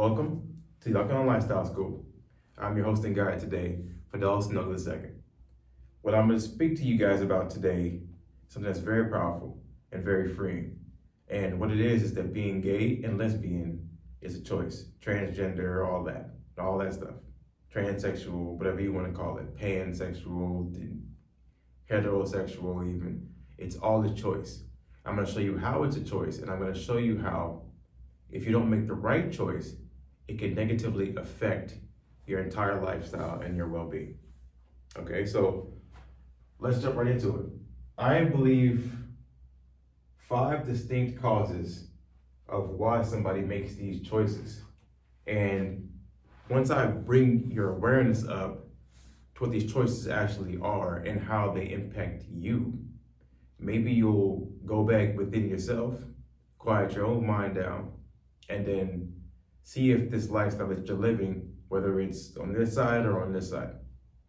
Welcome to the Alkalign Lifestyle School. I'm your host and guide today, Fidelis Snuggle II. What I'm going to speak to you guys about today is something that's very powerful and very freeing. And what it is that being gay and lesbian is a choice. Transgender, all that stuff. Transsexual, whatever you want to call it. Pansexual, heterosexual even. It's all a choice. I'm going to show you how it's a choice, and I'm going to show you how, if you don't make the right choice, it can negatively affect your entire lifestyle and your well-being. Okay, so let's jump right into it. I believe 5 distinct causes of why somebody makes these choices. And once I bring your awareness up to what these choices actually are and how they impact you, maybe you'll go back within yourself, quiet your own mind down, and then see if this lifestyle that you're living, whether it's on this side or on this side,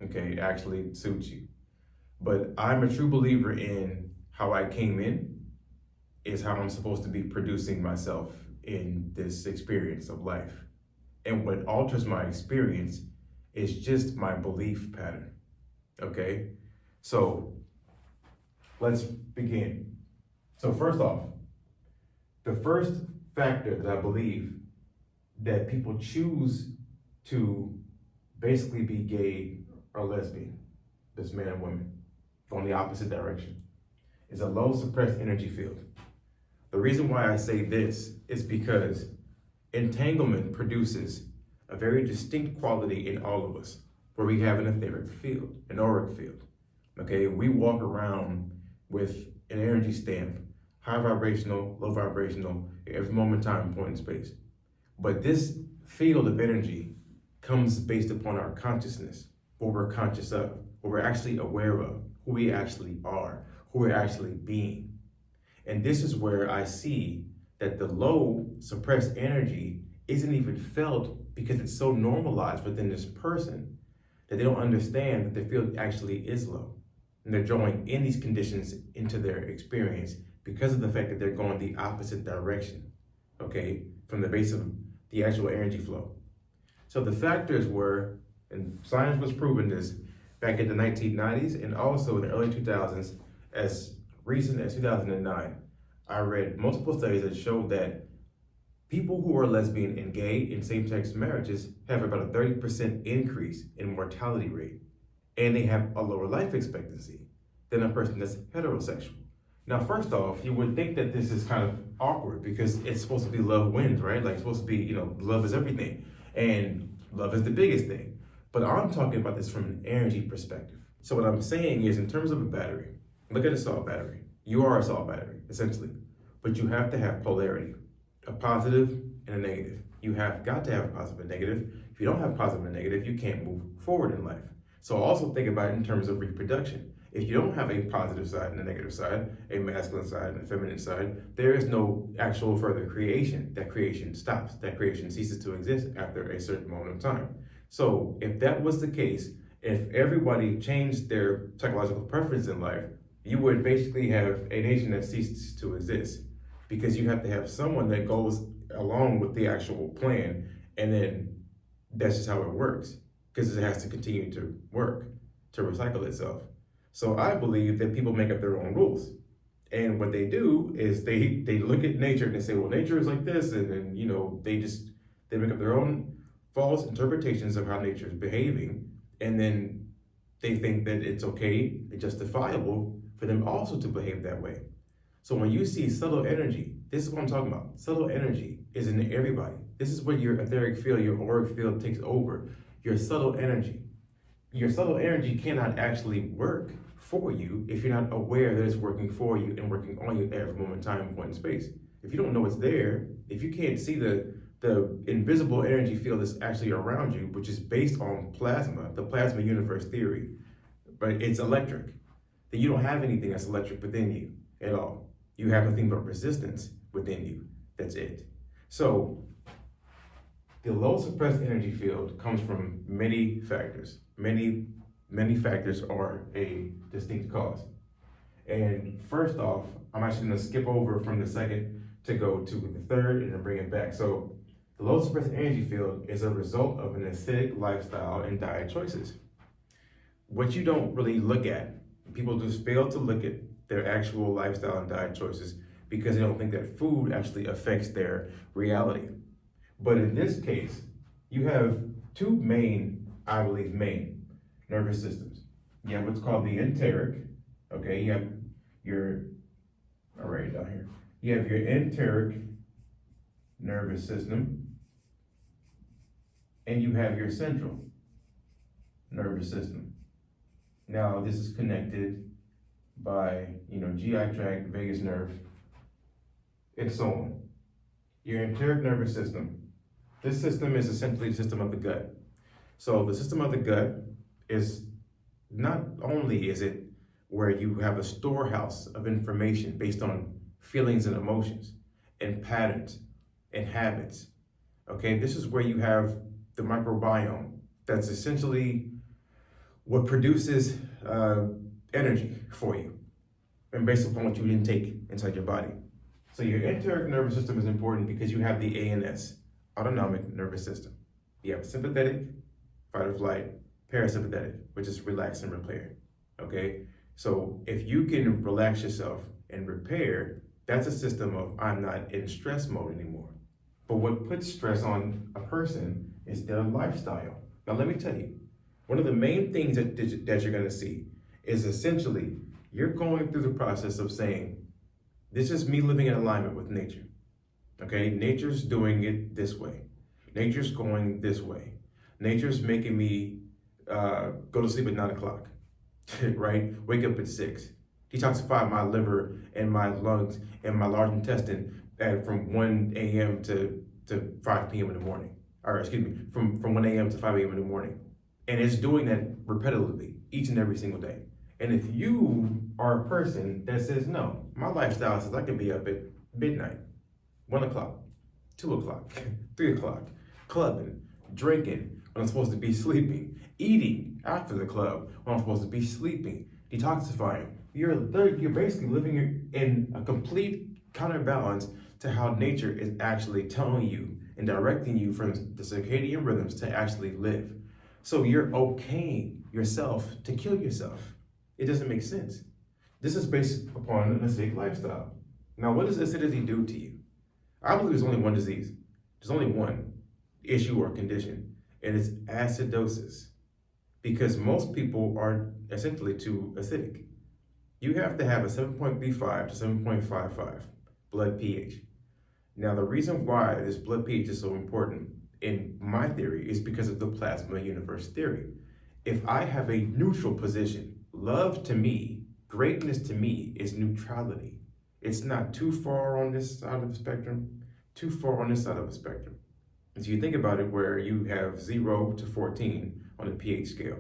okay, actually suits you. But I'm a true believer in how I came in is how I'm supposed to be producing myself in this experience of life. And what alters my experience is just my belief pattern, okay? So let's begin. So first off, the first factor that I believe that people choose to basically be gay or lesbian, this man and women, going the opposite direction, is a low suppressed energy field. The reason why I say this is because entanglement produces a very distinct quality in all of us, where we have an etheric field, an auric field. Okay, we walk around with an energy stamp, high vibrational, low vibrational, every moment, time, point, and space. But this field of energy comes based upon our consciousness, what we're conscious of, what we're actually aware of, who we actually are, who we're actually being. And this is where I see that the low suppressed energy isn't even felt because it's so normalized within this person that they don't understand that the field actually is low. And they're drawing in these conditions into their experience because of the fact that they're going the opposite direction, okay, from the base of the actual energy flow. So the factors were, and science was proving this back in the 1990s and also in the early 2000s, as recent as 2009, I read multiple studies that showed that people who are lesbian and gay in same-sex marriages have about a 30% increase in mortality rate, and they have a lower life expectancy than a person that's heterosexual. Now, first off, you would think that this is kind of awkward because it's supposed to be love wins, right? Like, it's supposed to be, love is everything, and love is the biggest thing. But I'm talking about this from an energy perspective. So what I'm saying is, in terms of a battery, look at a salt battery. You are a salt battery, essentially. But you have to have polarity, a positive and a negative. You have got to have a positive and negative. If you don't have positive and negative, you can't move forward in life. So also think about it in terms of reproduction. If you don't have a positive side and a negative side, a masculine side and a feminine side, there is no actual further creation. That creation stops. That creation ceases to exist after a certain moment of time. So if that was the case, if everybody changed their psychological preference in life, you would basically have a nation that ceases to exist, because you have to have someone that goes along with the actual plan, and then that's just how it works, because it has to continue to work, to recycle itself. So I believe that people make up their own rules. And what they do is they look at nature and they say, well, nature is like this, and then, they make up their own false interpretations of how nature is behaving, and then they think that it's okay and justifiable for them also to behave that way. So when you see subtle energy, this is what I'm talking about. Subtle energy is in everybody. This is where your etheric field, your auric field takes over. Your subtle energy. Your subtle energy cannot actually work for you if you're not aware that it's working for you and working on you at every moment, time, point, and space. If you don't know it's there, if you can't see the invisible energy field that's actually around you, which is based on plasma, the plasma universe theory, but it's electric, then you don't have anything that's electric within you at all. You have nothing but resistance within you. That's it. So the low suppressed energy field comes from many factors. Many factors are a distinct cause. And first off, I'm actually going to skip over from the second to go to the third and then bring it back. So The low suppressed energy field is a result of an acidic lifestyle and diet choices. What you don't really look at, people just fail to look at their actual lifestyle and diet choices because they don't think that food actually affects their reality. But in this case, you have two main, I believe, main nervous systems. You have what's called the enteric, okay? You have your, all right, down here. You have your enteric nervous system, and you have your central nervous system. Now, this is connected by, GI tract, vagus nerve, and so on. Your enteric nervous system. This system is essentially the system of the gut. So the system of the gut is not only is it where you have a storehouse of information based on feelings and emotions and patterns and habits. Okay, this is where you have the microbiome. That's essentially what produces energy for you and based upon what you intake inside your body. So your enteric nervous system is important because you have the ANS, autonomic nervous system. You have sympathetic, fight or flight, parasympathetic, which is relax and repair, okay? So if you can relax yourself and repair, that's a system of I'm not in stress mode anymore. But what puts stress on a person is their lifestyle. Now let me tell you, one of the main things that you're gonna see is essentially you're going through the process of saying, this is me living in alignment with nature, okay? Nature's doing it this way. Nature's going this way. Nature's making me go to sleep at 9 o'clock, right? Wake up at 6. Detoxify my liver and my lungs and my large intestine from 1 a.m. to 5 p.m. in the morning. Or excuse me, from 1 a.m. to 5 a.m. in the morning. And it's doing that repetitively each and every single day. And if you are a person that says, no, my lifestyle says I can be up at midnight, 1 o'clock, 2 o'clock, 3 o'clock, clubbing, drinking when I'm supposed to be sleeping, eating after the club when I'm supposed to be sleeping, detoxifying. You're basically living in a complete counterbalance to how nature is actually telling you and directing you from the circadian rhythms to actually live. So you're okaying yourself to kill yourself. It doesn't make sense. This is based upon an acidic lifestyle. Now, what does acidity do to you? I believe there's only one disease. There's only one issue or condition, and it's acidosis. Because most people are essentially too acidic. You have to have a 7.35 to 7.55 blood pH. Now, the reason why this blood pH is so important in my theory is because of the plasma universe theory. If I have a neutral position, love to me, greatness to me is neutrality. It's not too far on this side of the spectrum, too far on this side of the spectrum. And so you think about it where you have 0 to 14 on the pH scale.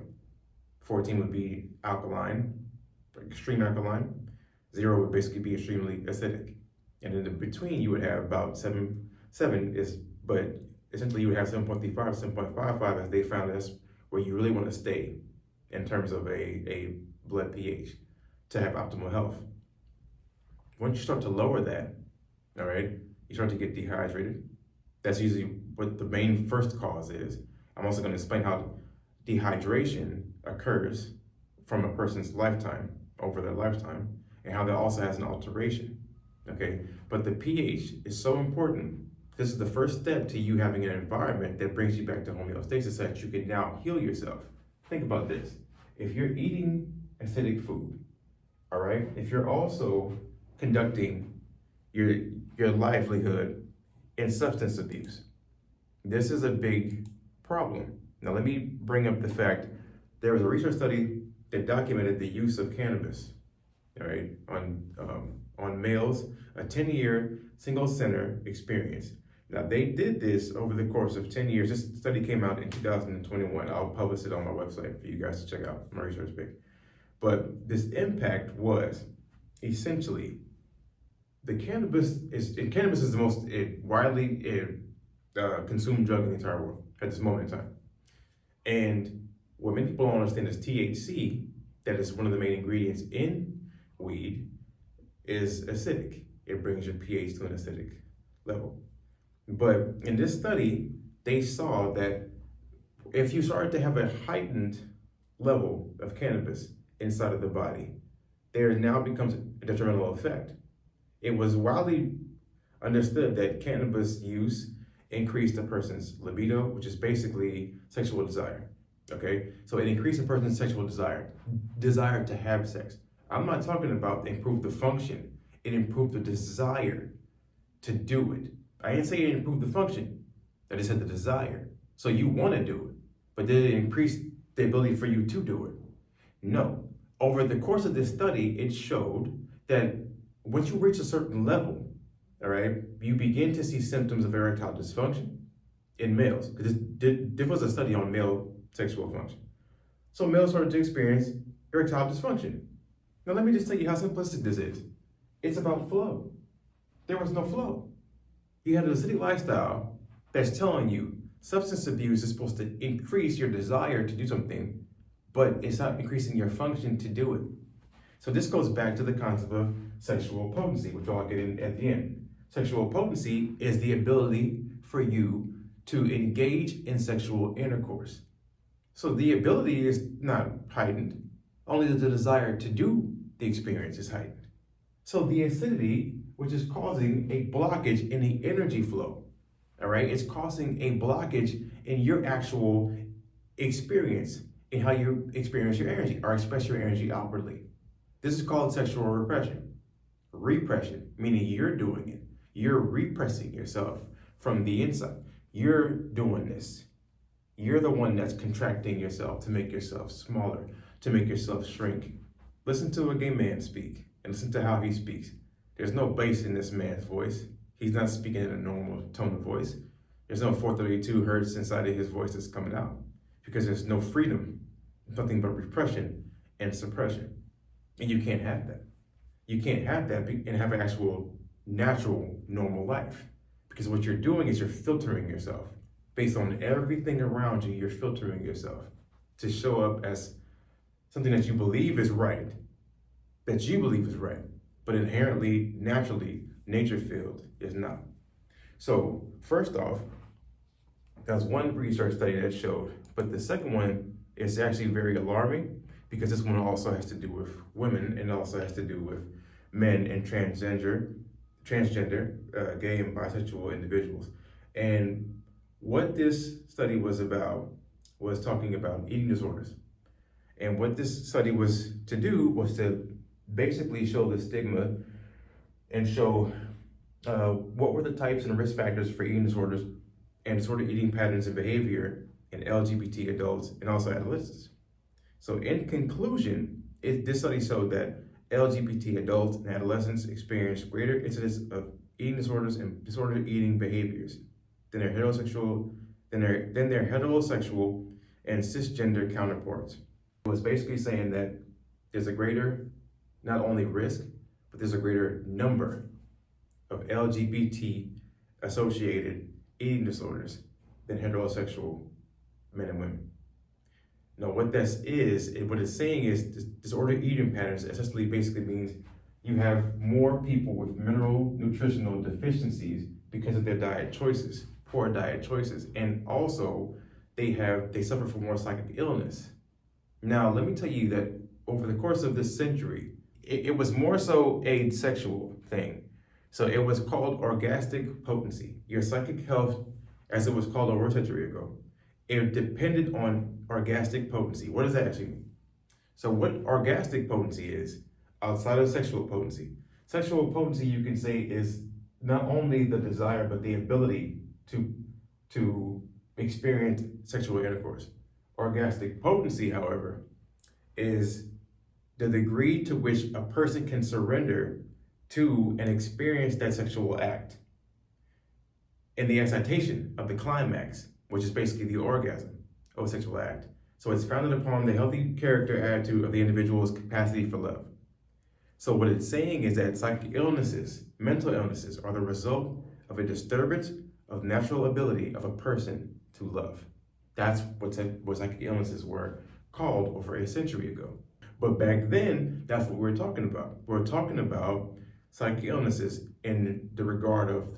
14 would be alkaline, extreme alkaline. 0 would basically be extremely acidic. And in the between, you would have about 7 is, but essentially you would have 7.35, 7.55 as they found that's where you really want to stay in terms of a blood pH to have optimal health. Once you start to lower that, all right, you start to get dehydrated. That's usually what the main first cause is. I'm also going to explain how dehydration occurs from a person's lifetime, over their lifetime, and how that also has an alteration, okay? But the pH is so important. This is the first step to you having an environment that brings you back to homeostasis so that you can now heal yourself. Think about this. If you're eating acidic food, all right, if you're also conducting your livelihood in substance abuse, this is a big problem. Now let me bring up the fact, there was a research study that documented the use of cannabis, all right, on males, a 10-year single center experience. Now they did this over the course of 10 years. This study came out in 2021. I'll publish it on my website for you guys to check out, my research page. But this impact was essentially cannabis is the most widely consumed drug in the entire world at this moment in time. And what many people don't understand is THC, that is one of the main ingredients in weed, is acidic. It brings your pH to an acidic level. But in this study, they saw that if you started to have a heightened level of cannabis inside of the body, there now becomes a detrimental effect. It was widely understood that cannabis use increased a person's libido, which is basically sexual desire. Okay, so it increased a person's sexual desire to have sex. I'm not talking about improve the function, it improved the desire to do it. I didn't say it improved the function, I just said the desire. So you want to do it, but did it increase the ability for you to do it? No. Over the course of this study, it showed that once you reach a certain level, all right, you begin to see symptoms of erectile dysfunction in males. Because this was a study on male sexual function. So males started to experience erectile dysfunction. Now let me just tell you how simplistic this is. It's about flow. There was no flow. You had a acidic lifestyle that's telling you substance abuse is supposed to increase your desire to do something, but it's not increasing your function to do it. So this goes back to the concept of sexual potency, which I'll get in at the end. Sexual potency is the ability for you to engage in sexual intercourse. So the ability is not heightened, only the desire to do the experience is heightened. So the acidity, which is causing a blockage in the energy flow, all right, it's causing a blockage in your actual experience, in how you experience your energy or express your energy outwardly. This is called sexual repression. Repression, meaning you're doing it. You're repressing yourself from the inside. You're doing this. You're the one that's contracting yourself to make yourself smaller, to make yourself shrink. Listen to a gay man speak and listen to how he speaks. There's no bass in this man's voice. He's not speaking in a normal tone of voice. There's no 432 hertz inside of his voice that's coming out because there's no freedom, nothing but repression and suppression. And you can't have that. You can't have that and have an actual natural, normal life. Because what you're doing is you're filtering yourself. Based on everything around you, you're filtering yourself to show up as something that you believe is right, but inherently, naturally, nature field is not. So first off, there's one research study that showed, but the second one is actually very alarming because this one also has to do with women and also has to do with men and transgender, gay and bisexual individuals. And what this study was about was talking about eating disorders. And what this study was to do was to basically show the stigma and show what were the types and risk factors for eating disorders and disordered eating patterns and behavior in LGBT adults and also adolescents. So in conclusion, this study showed that LGBT adults and adolescents experience greater incidence of eating disorders and disordered eating behaviors than their heterosexual and cisgender counterparts. It was basically saying that there's a greater, not only risk, but there's a greater number of LGBT associated eating disorders than heterosexual men and women. Now, what what it's saying is disordered eating patterns essentially basically means you have more people with mineral nutritional deficiencies because of their diet choices, poor diet choices, and also they suffer from more psychic illness. Now, let me tell you that over the course of this century, it was more so a sexual thing. So it was called orgasmic potency. Your psychic health, as it was called over a century ago, it depended on orgasmic potency. What does that actually mean? So what orgasmic potency is, outside of sexual potency, you can say is not only the desire, but the ability to experience sexual intercourse. Orgasmic potency, however, is the degree to which a person can surrender to and experience that sexual act in the excitation of the climax, which is basically the orgasm of a sexual act. So it's founded upon the healthy character attitude of the individual's capacity for love. So what it's saying is that psychic illnesses, mental illnesses, are the result of a disturbance of natural ability of a person to love. That's what psychic illnesses were called over a century ago. But back then, that's what we're talking about. We're talking about psychic illnesses in the regard of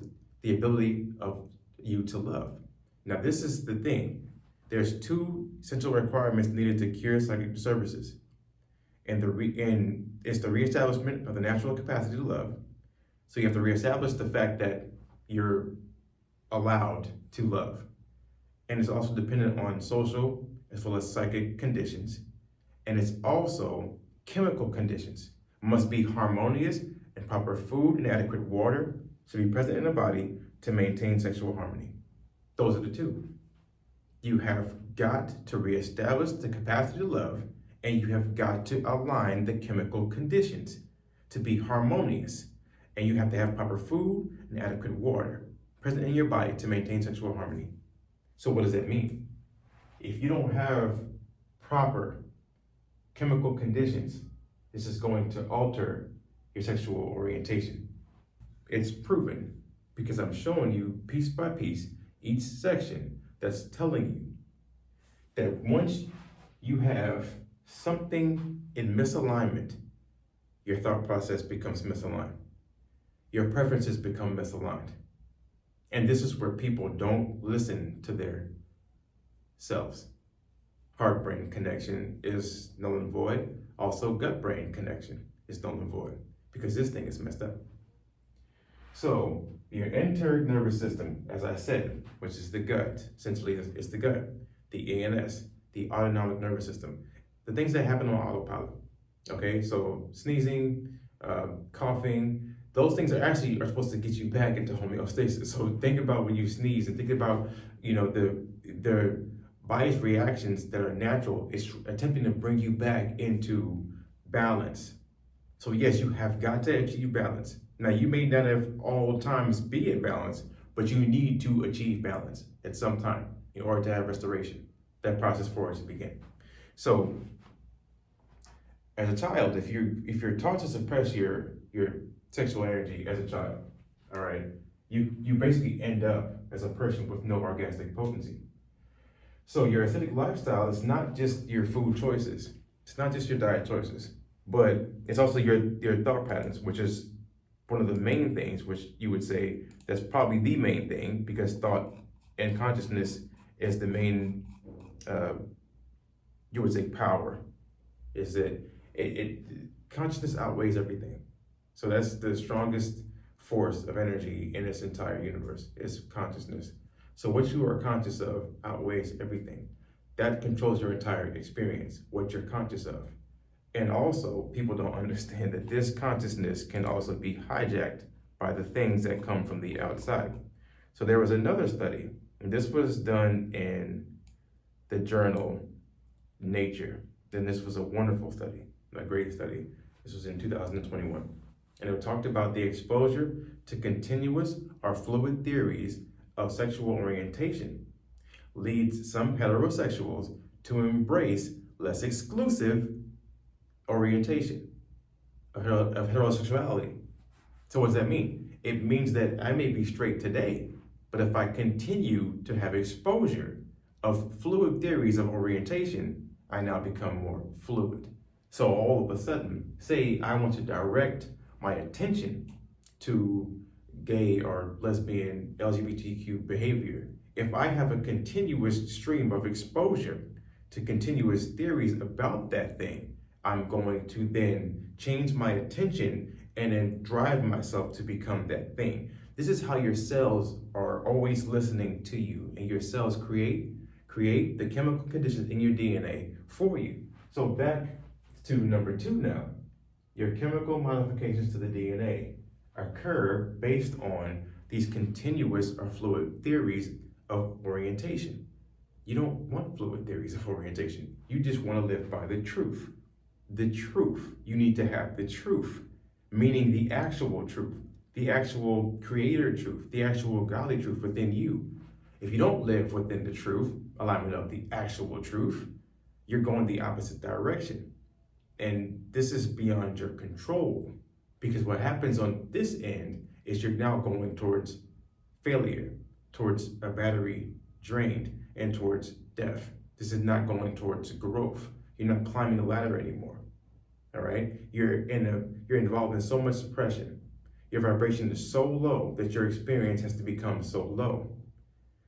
the ability of you to love. Now, this is the thing. There's two essential requirements needed to cure psychic disturbances. And it's the reestablishment of the natural capacity to love. So you have to reestablish the fact that you're allowed to love. And it's also dependent on social as well as psychic conditions. And it's also chemical conditions. Must be harmonious, and proper food and adequate water should be present in the body to maintain sexual harmony. Those are the two. You have got to reestablish the capacity to love, and you have got to align the chemical conditions to be harmonious. And you have to have proper food and adequate water present in your body to maintain sexual harmony. So what does that mean? If you don't have proper chemical conditions, this is going to alter your sexual orientation. It's proven because I'm showing you piece by piece each section that's telling you that once you have something in misalignment, your thought process becomes misaligned. Your preferences become misaligned. And this is where people don't listen to their selves. Heart-brain connection is null and void. Also, gut-brain connection is null and void because this thing is messed up. So your enteric nervous system, as I said, which is the gut, essentially it's the gut, the ANS, the autonomic nervous system, the things that happen on autopilot. Okay, so sneezing, coughing, those things are supposed to get you back into homeostasis. So think about when you sneeze and think about, the body's reactions that are natural. It's attempting to bring you back into balance. So yes, you have got to achieve balance. Now, you may not have all times be in balance, but you need to achieve balance at some time in order to have restoration. That process for it to begin. So as a child, if you're taught to suppress your sexual energy as a child, all right, you basically end up as a person with no orgasmic potency. So your aesthetic lifestyle is not just your food choices, it's not just your diet choices, but it's also your thought patterns, which is one of the main things, which you would say that's probably the main thing, because thought and consciousness is the main, you would say, power. Is that consciousness outweighs everything. So that's the strongest force of energy in this entire universe is consciousness. So what you are conscious of outweighs everything. That controls your entire experience, what you're conscious of. And also, people don't understand that this consciousness can also be hijacked by the things that come from the outside. So there was another study, and this was done in the journal Nature. Then this was a wonderful study, a great study. This was in 2021. And it talked about the exposure to continuous or fluid theories of sexual orientation leads some heterosexuals to embrace less exclusive orientation of heterosexuality. So what does that mean? It means that I may be straight today, but if I continue to have exposure of fluid theories of orientation, I now become more fluid. So all of a sudden, say I want to direct my attention to gay or lesbian LGBTQ behavior. If I have a continuous stream of exposure to continuous theories about that thing, I'm going to then change my attention and then drive myself to become that thing. This is how your cells are always listening to you, and your cells create the chemical conditions in your DNA for you. So back to number 2 now. Your chemical modifications to the DNA occur based on these continuous or fluid theories of orientation. You don't want fluid theories of orientation. You just want to live by the truth. The truth. You need to have the truth, meaning the actual truth, the actual creator truth, the actual godly truth within you. If you don't live within the truth, alignment of the actual truth, you're going the opposite direction. And this is beyond your control, because what happens on this end is you're now going towards failure, towards a battery drained, and towards death. This is not going towards growth. You're not climbing the ladder anymore. All right? You're involved in so much suppression. Your vibration is so low that your experience has to become so low.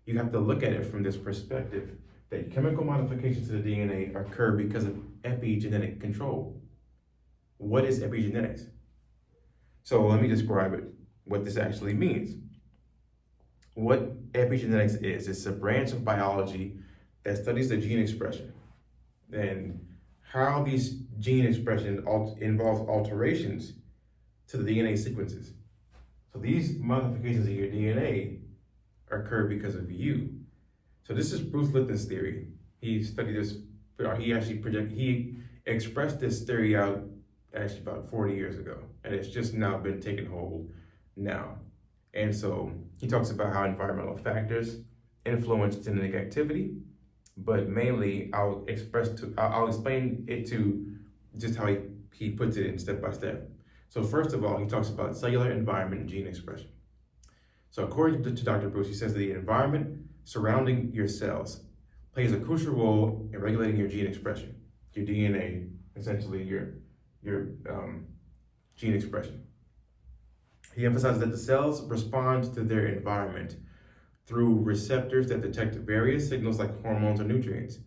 you have to look at it from this perspective that chemical modifications to the DNA occur because of epigenetic control. What is epigenetics? So let me describe it, what this actually means. What epigenetics is, it's a branch of biology that studies the gene expression and how these gene expression involves alterations to the DNA sequences. So these modifications in your DNA occur because of you. So this is Bruce Lipton's theory. He studied this, he expressed this theory out actually about 40 years ago, and it's just now been taken hold now. And so he talks about how environmental factors influence genetic activity, but mainly I'll explain it to just how he puts it in step by step. So first of all, he talks about cellular environment and gene expression. So according to Dr. Bruce, he says that the environment surrounding your cells plays a crucial role in regulating your gene expression, your DNA, essentially your gene expression. He emphasizes that the cells respond to their environment through receptors that detect various signals like hormones or nutrients.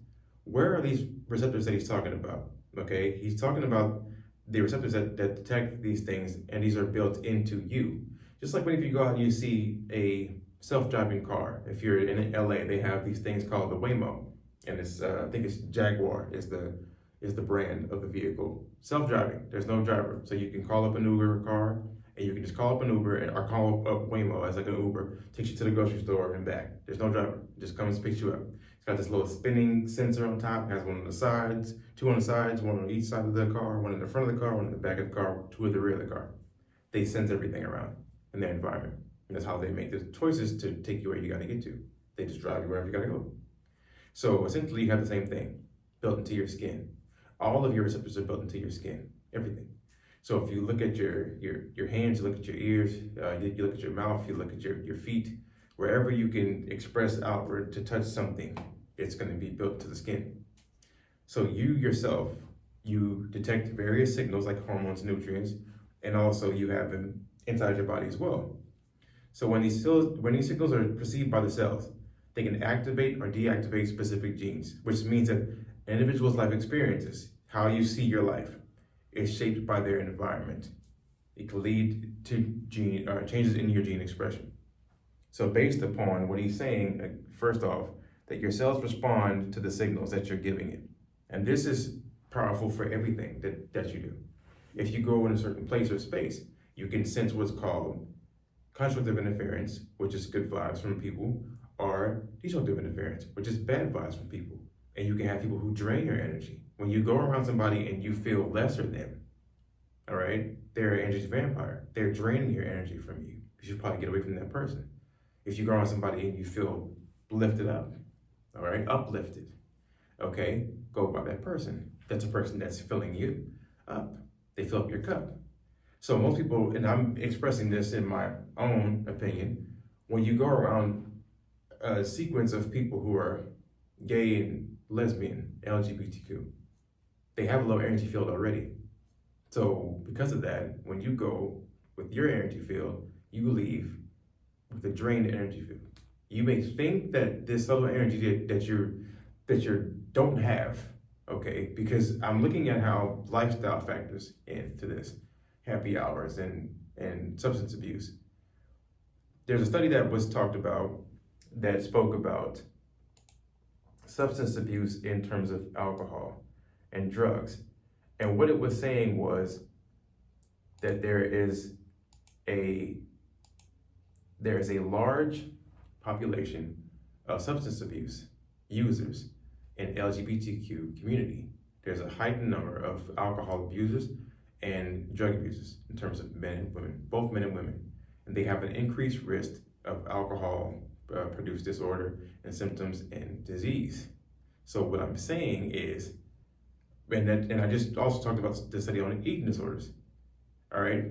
Where are these receptors that he's talking about? Okay, he's talking about the receptors that detect these things, and these are built into you. Just like when if you go out and you see a self-driving car, if you're in LA, they have these things called the Waymo, and it's I think it's Jaguar is the brand of the vehicle. Self-driving, there's no driver, so you can call up an Uber car, and you can just call up an Uber or call up Waymo as like an Uber, takes you to the grocery store and back. There's no driver, it just comes and picks you up. It's got this little spinning sensor on top, it has one on the sides, two on the sides, one on each side of the car, one in the front of the car, one in the back of the car, two at the rear of the car. They sense everything around in their environment. And that's how they make the choices to take you where you gotta get to. They just drive you wherever you gotta go. So essentially you have the same thing built into your skin. All of your receptors are built into your skin, everything. So if you look at your hands, you look at your ears, you look at your mouth, you look at your feet, wherever you can express outward to touch something, it's gonna be built to the skin. So you yourself, you detect various signals like hormones, nutrients, and also you have them inside your body as well. So when these signals are perceived by the cells, they can activate or deactivate specific genes, which means that an individual's life experiences, how you see your life, is shaped by their environment. It can lead to changes in your gene expression. So based upon what he's saying, first off, that your cells respond to the signals that you're giving it. And this is powerful for everything that you do. If you go in a certain place or space, you can sense what's called constructive interference, which is good vibes from people, or destructive interference, which is bad vibes from people. And you can have people who drain your energy. When you go around somebody and you feel lesser than, all right, they're an energy vampire. They're draining your energy from you. You should probably get away from that person. If you go around somebody and you feel lifted up, all right, uplifted, okay, go by that person. That's a person that's filling you up. They fill up your cup. So most people, and I'm expressing this in my own opinion, when you go around a sequence of people who are gay and lesbian, LGBTQ, they have a low energy field already. So because of that, when you go with your energy field, you leave with a drained energy field. You may think that this other energy that you don't have, okay, because I'm looking at how lifestyle factors into this, happy hours and substance abuse. There's a study that was talked about that spoke about substance abuse in terms of alcohol and drugs. And what it was saying was that there is a large population of substance abuse users in LGBTQ community. There's a heightened number of alcohol abusers and drug abusers in terms of men and women, both men and women. And they have an increased risk of alcohol produced disorder and symptoms and disease. So what I'm saying is, and I just also talked about the study on eating disorders, all right?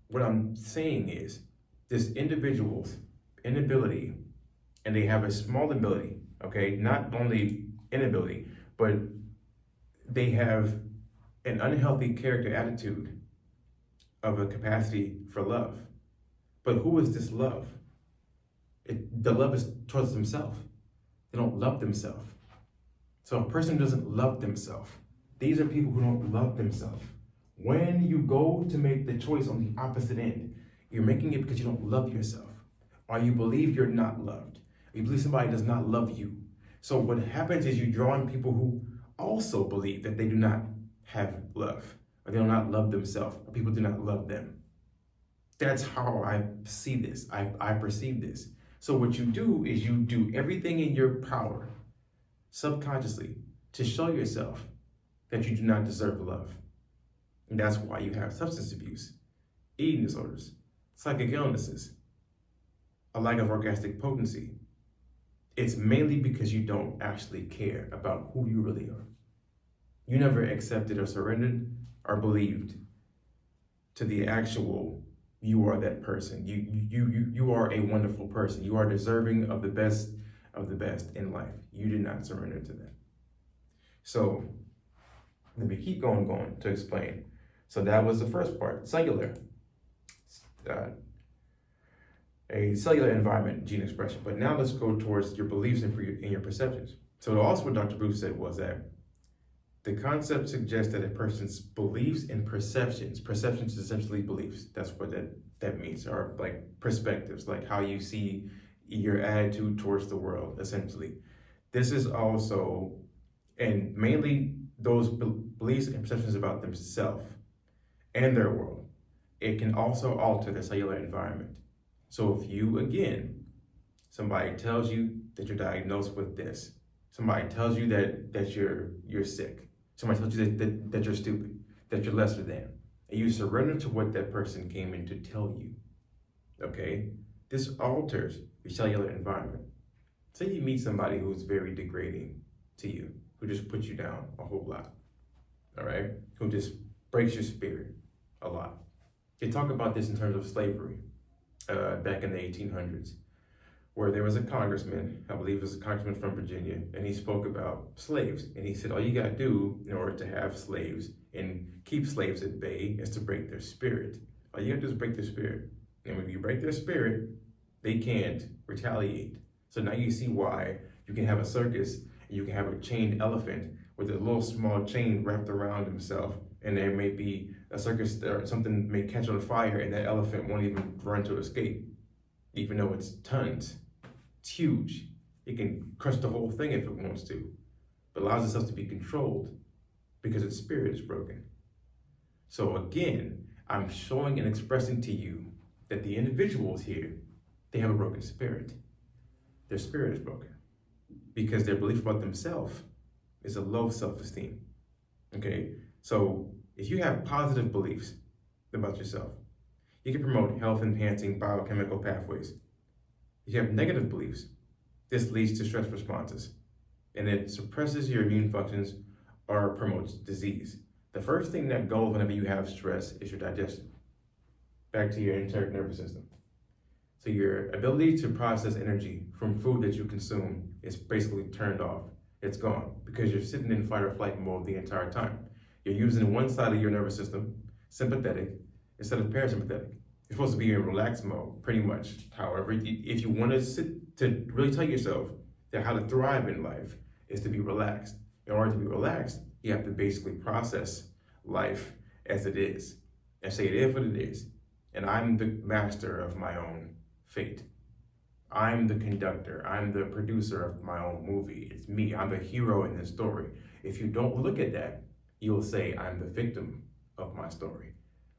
What I'm saying is this individual's inability, and they have a small ability, okay? Not only inability, but they have an unhealthy character attitude of a capacity for love. But who is this love? The love is towards themselves. They don't love themselves. So a person who doesn't love themselves, these are people who don't love themselves. When you go to make the choice on the opposite end, you're making it because you don't love yourself, or you believe you're not loved, or you believe somebody does not love you. So what happens is you draw in people who also believe that they do not have love, or they do not love themselves, or people do not love them. That's how I see this. I perceive this. So what you do is you do everything in your power, subconsciously, to show yourself that you do not deserve love. And that's why you have substance abuse, eating disorders, psychic illnesses, a lack of orgasmic potency. It's mainly because you don't actually care about who you really are. You never accepted or surrendered or believed to the actual you are that person. You are a wonderful person. You are deserving of the best in life. You did not surrender to that. So let me keep going to explain. So that was the first part, cellular. A cellular environment, gene expression. But now let's go towards your beliefs and your perceptions. So also what Dr. Booth said was that the concept suggests that a person's beliefs and perceptions is essentially beliefs. That's what that means, or like perspectives, like how you see your attitude towards the world, essentially. This is also, and mainly those beliefs and perceptions about themselves and their world. It can also alter the cellular environment. So if you, again, somebody tells you that you're diagnosed with this, somebody tells you that you're sick, somebody tells you that you're stupid, that you're lesser than, and you surrender to what that person came in to tell you, okay? This alters your cellular environment. Say you meet somebody who's very degrading to you, who just puts you down a whole lot, all right? Who just breaks your spirit a lot. They talk about this in terms of slavery back in the 1800s, where there was a congressman, I believe it was a congressman from Virginia, and he spoke about slaves. And he said, all you gotta do in order to have slaves and keep slaves at bay is to break their spirit. All you have to do is break their spirit. And when you break their spirit, they can't retaliate. So now you see why you can have a circus and you can have a chained elephant with a little small chain wrapped around himself, and there may be a circus or something may catch on fire and that elephant won't even run to escape, even though it's tons. It's huge. It can crush the whole thing if it wants to, but allows itself to be controlled because its spirit is broken. So again, I'm showing and expressing to you that the individuals here, they have a broken spirit. Their spirit is broken because their belief about themselves is a low self-esteem, okay? So if you have positive beliefs about yourself, you can promote health-enhancing biochemical pathways. If you have negative beliefs, this leads to stress responses, and it suppresses your immune functions or promotes disease. The first thing that goes whenever you have stress is your digestion, back to your enteric nervous system. So your ability to process energy from food that you consume is basically turned off. It's gone because you're sitting in fight or flight mode the entire time. You're using one side of your nervous system, sympathetic, instead of parasympathetic. You're supposed to be in relaxed mode, pretty much. However, if you want to really tell yourself that how to thrive in life is to be relaxed. In order to be relaxed, you have to basically process life as it is and say it is what it is. And I'm the master of my own fate. I'm the conductor. I'm the producer of my own movie. It's me. I'm the hero in this story. If you don't look at that, you'll say, I'm the victim of my story.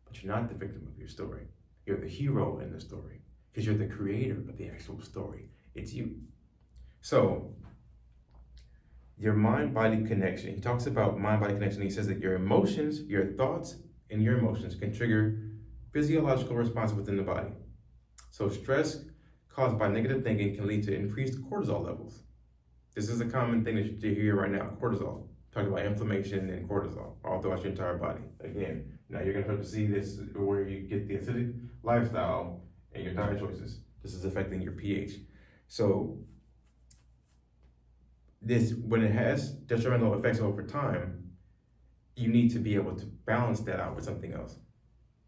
But you're not the victim of your story. You're the hero in the story because you're the creator of the actual story. It's you. So, your mind-body connection. He talks about mind-body connection. He says that your emotions, your thoughts, and your emotions can trigger physiological responses within the body. So stress caused by negative thinking can lead to increased cortisol levels. This is a common thing that you hear right now, cortisol. Talking about inflammation and cortisol all throughout your entire body. Again, now you're gonna start to see this where you get the acidic lifestyle and your diet choices. This is affecting your pH. So this, when it has detrimental effects over time, you need to be able to balance that out with something else.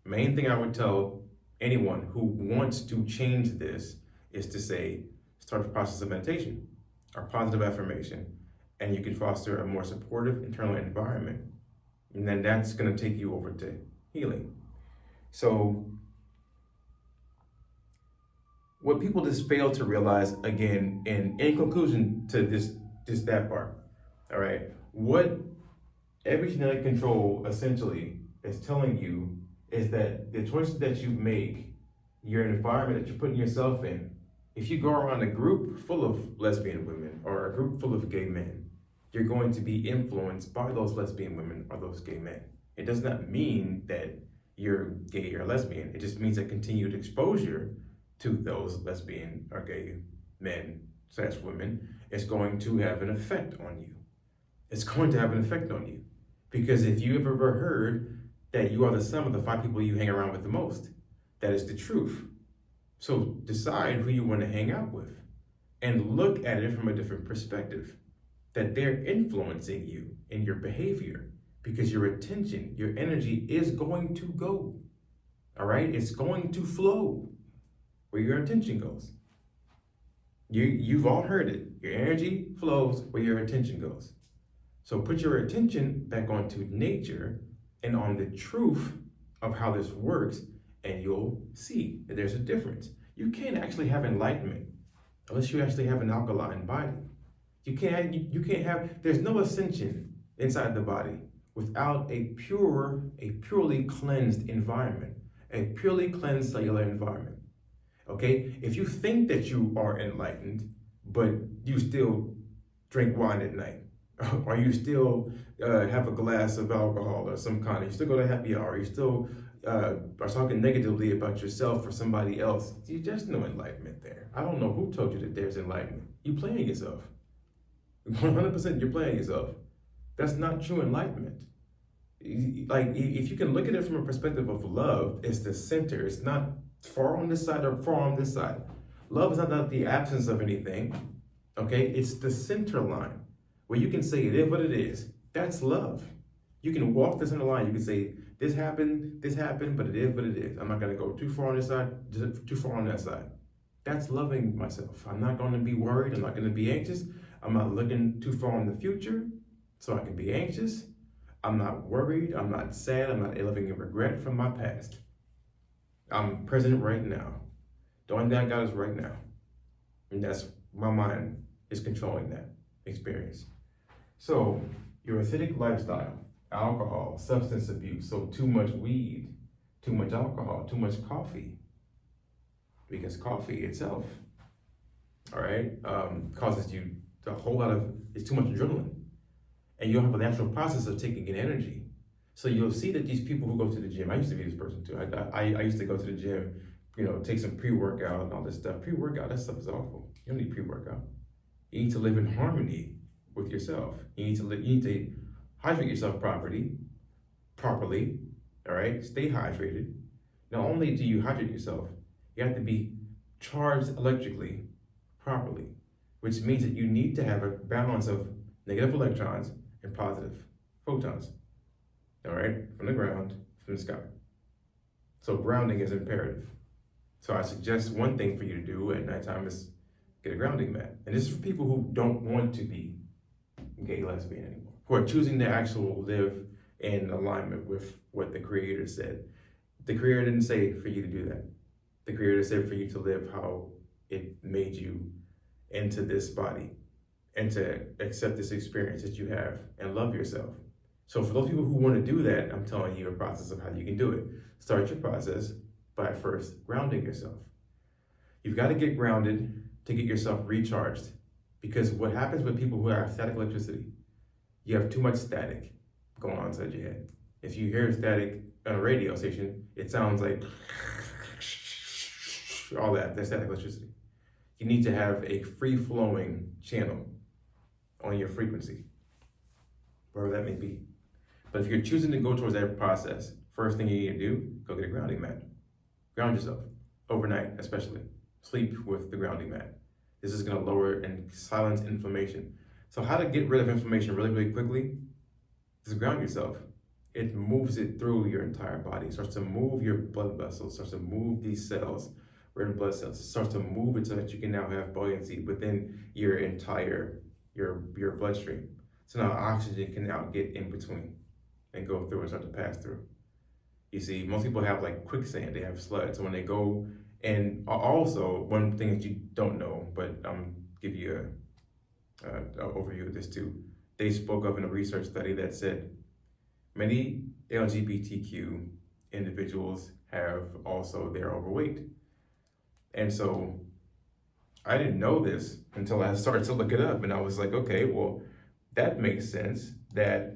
Main thing I would tell anyone who wants to change this is to say, start the process of meditation or positive affirmation, and you can foster a more supportive internal environment. And then that's going to take you over to healing. So what people just fail to realize, again, in conclusion to that part, all right, what epigenetic control essentially is telling you is that the choices that you make, your environment that you're putting yourself in, if you go around a group full of lesbian women or a group full of gay men, you're going to be influenced by those lesbian women or those gay men. It does not mean that you're gay or lesbian. It just means that continued exposure to those lesbian or gay men / women is going to have an effect on you. It's going to have an effect on you. Because if you have ever heard that you are the sum of the 5 people you hang around with the most, that is the truth. So decide who you want to hang out with and look at it from a different perspective, that they're influencing you in your behavior because your attention, your energy is going to go, all right? It's going to flow where your attention goes. You've all heard it. Your energy flows where your attention goes. So put your attention back onto nature and on the truth of how this works, and you'll see that there's a difference. You can't actually have enlightenment unless you actually have an alkaline body. You can't have, there's no ascension inside the body without a purely cleansed environment, a purely cleansed cellular environment. Okay, if you think that you are enlightened, but you still drink wine at night, or you still have a glass of alcohol or some kind, you still go to happy hour, you still are talking negatively about yourself or somebody else, there's no enlightenment there. I don't know who told you that there's enlightenment. You're playing yourself. 100% you're playing yourself. That's not true enlightenment. Like, if you can look at it from a perspective of love, it's the center. It's not far on this side or far on this side. Love is not the absence of anything, okay? It's the center line where you can say it is what it is. That's love. You can walk this center line. You can say, this happened, but it is what it is. I'm not gonna go too far on this side, too far on that side. That's loving myself. I'm not gonna be worried. I'm not gonna be anxious. I'm not looking too far in the future so I can be anxious. I'm not worried. I'm not sad. I'm not living in regret from my past. I'm present right now. The only thing I got is right now. And that's, my mind is controlling that experience. So your acidic lifestyle, alcohol, substance abuse, so too much weed, too much alcohol, too much coffee, because coffee itself, all right, causes you a whole lot of, it's too much adrenaline. And you don't have a natural process of taking in energy. So you'll see that these people who go to the gym, I used to be this person too. I used to go to the gym, take some pre-workout and all this stuff. Pre-workout, that stuff is awful. You don't need pre-workout. You need to live in harmony with yourself. You need to hydrate yourself properly, all right? Stay hydrated. Not only do you hydrate yourself, you have to be charged electrically properly, which means that you need to have a balance of negative electrons and positive photons, all right? From the ground, from the sky. So grounding is imperative. So I suggest one thing for you to do at nighttime is get a grounding mat. And this is for people who don't want to be gay, lesbian anymore, who are choosing to actually live in alignment with what the Creator said. The Creator didn't say for you to do that. The Creator said for you to live how it made you into this body and to accept this experience that you have and love yourself. So for those people who want to do that, I'm telling you a process of how you can do it. Start your process by first grounding yourself. You've got to get grounded to get yourself recharged, because what happens with people who have static electricity, you have too much static going on inside your head. If you hear static on a radio station, it sounds like all that's static electricity. You need to have a free-flowing channel on your frequency, wherever that may be. But if you're choosing to go towards that process, first thing you need to do, go get a grounding mat. Ground yourself, overnight especially. Sleep with the grounding mat. This is gonna lower and silence inflammation. So how to get rid of inflammation really, really quickly? Just ground yourself. It moves it through your entire body. It starts to move your blood vessels, starts to move these cells, red blood cells. It starts to move it so that you can now have buoyancy within your entire your bloodstream. So now oxygen can now get in between and go through and start to pass through. You see, most people have like quicksand, they have sludge. So when they go, and also one thing that you don't know, but give you an overview of this too. They spoke of in a research study that said many LGBTQ individuals have also, they're overweight. And so I didn't know this until I started to look it up, and I was like, okay, well, that makes sense that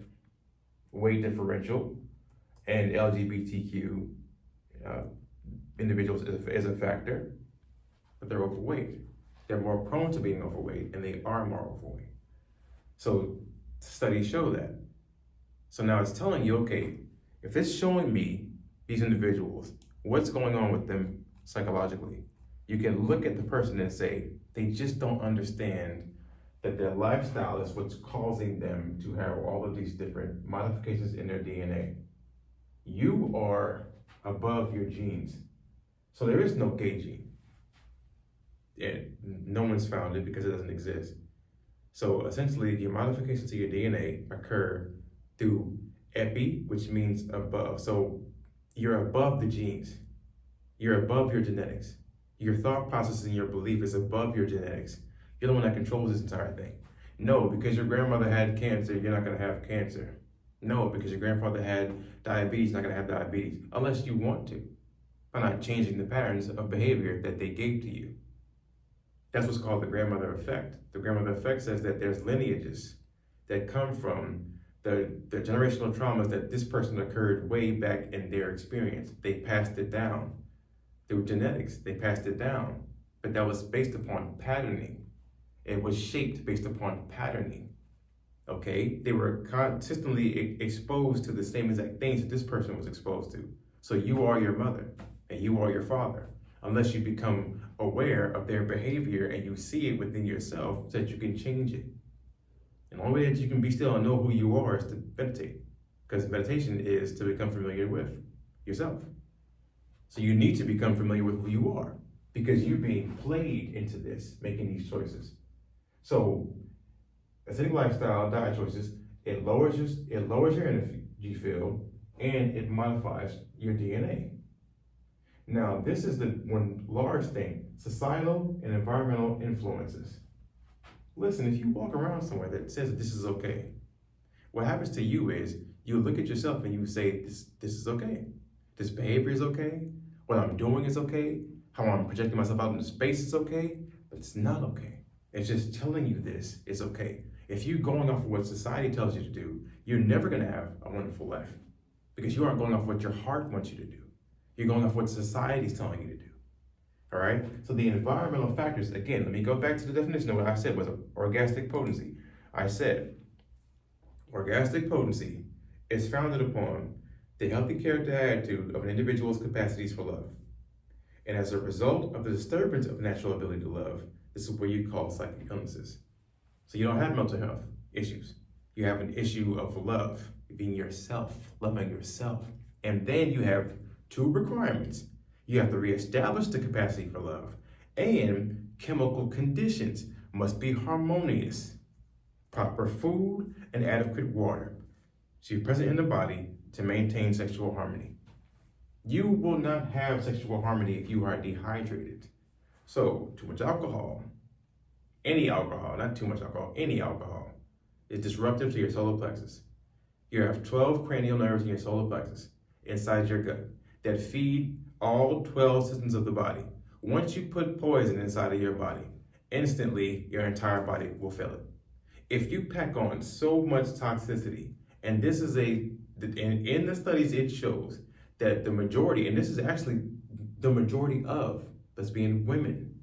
weight differential and LGBTQ individuals is a factor, but they're overweight. They're more prone to being overweight, and they are more overweight. So studies show that. So now it's telling you, okay, if it's showing me these individuals, what's going on with them psychologically, you can look at the person and say, they just don't understand that their lifestyle is what's causing them to have all of these different modifications in their DNA. You are above your genes. So there is no gay gene. No one's found it because it doesn't exist. So essentially, your modifications to your DNA occur through epi, which means above. So you're above the genes. You're above your genetics. Your thought process and your belief is above your genetics. You're the one that controls this entire thing. No, because your grandmother had cancer, you're not gonna have cancer. No, because your grandfather had diabetes, you're not gonna have diabetes, unless you want to, by not changing the patterns of behavior that they gave to you. That's what's called the grandmother effect. The grandmother effect says that there's lineages that come from the generational traumas that this person occurred way back in their experience. They passed it down through genetics. They passed it down, but that was based upon patterning. It was shaped based upon patterning. Okay, they were consistently exposed to the same exact things that this person was exposed to. So you are your mother and you are your father, unless you become aware of their behavior and you see it within yourself so that you can change it. And the only way that you can be still and know who you are is to meditate, because meditation is to become familiar with yourself. So you need to become familiar with who you are, because you're being played into this, making these choices. So acidic lifestyle, diet choices, it lowers your energy field, and it modifies your DNA. Now, this is the one large thing, societal and environmental influences. Listen, if you walk around somewhere that says that this is okay, what happens to you is you look at yourself and you say, this is okay. This behavior is okay. What I'm doing is okay. How I'm projecting myself out into space is okay, but it's not okay. It's just telling you this is okay. If you're going off of what society tells you to do, you're never gonna have a wonderful life, because you aren't going off what your heart wants you to do. You're going off what society's telling you to do. All right? So the environmental factors, again, let me go back to the definition of what I said was orgasmic potency. I said, orgasmic potency is founded upon the healthy character attitude of an individual's capacities for love. And as a result of the disturbance of natural ability to love, this is what you call psychic illnesses. So you don't have mental health issues. You have an issue of love, being yourself, loving yourself. And then you have two requirements. You have to reestablish the capacity for love, and chemical conditions must be harmonious. Proper food and adequate water should be present in the body to maintain sexual harmony. You will not have sexual harmony if you are dehydrated. So too much alcohol, any alcohol, not too much alcohol, any alcohol, is disruptive to your solar plexus. You have 12 cranial nerves in your solar plexus inside your gut that feed all 12 systems of the body. Once you put poison inside of your body, instantly your entire body will feel it. If you pack on so much toxicity, and this is in the studies it shows that the majority, and this is actually the majority of lesbian women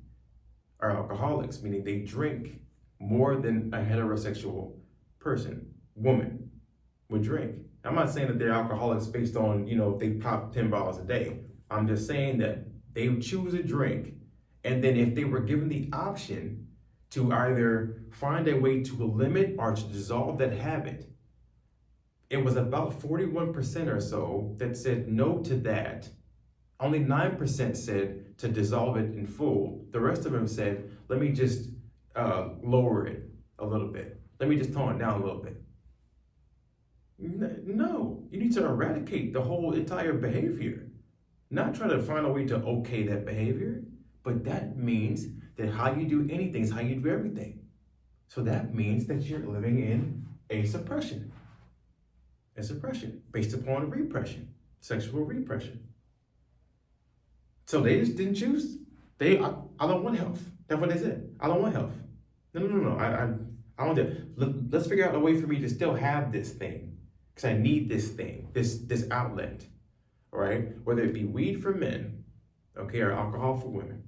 are alcoholics, meaning they drink more than a heterosexual woman would drink. I'm not saying that they're alcoholics based on, they pop 10 bottles a day. I'm just saying that they would choose a drink, and then if they were given the option to either find a way to limit or to dissolve that habit, it was about 41% or so that said no to that Only 9% said to dissolve it in full. The rest of them said, let me just lower it a little bit. Let me just tone it down a little bit. No, you need to eradicate the whole entire behavior. Not try to find a way to okay that behavior, but that means that how you do anything is how you do everything. So that means that you're living in a suppression based upon repression, sexual repression. So they just didn't choose. I don't want health. That's what they said. I don't want health. No. I want that. Let's figure out a way for me to still have this thing, because I need this thing, this outlet, all right? Whether it be weed for men, okay, or alcohol for women.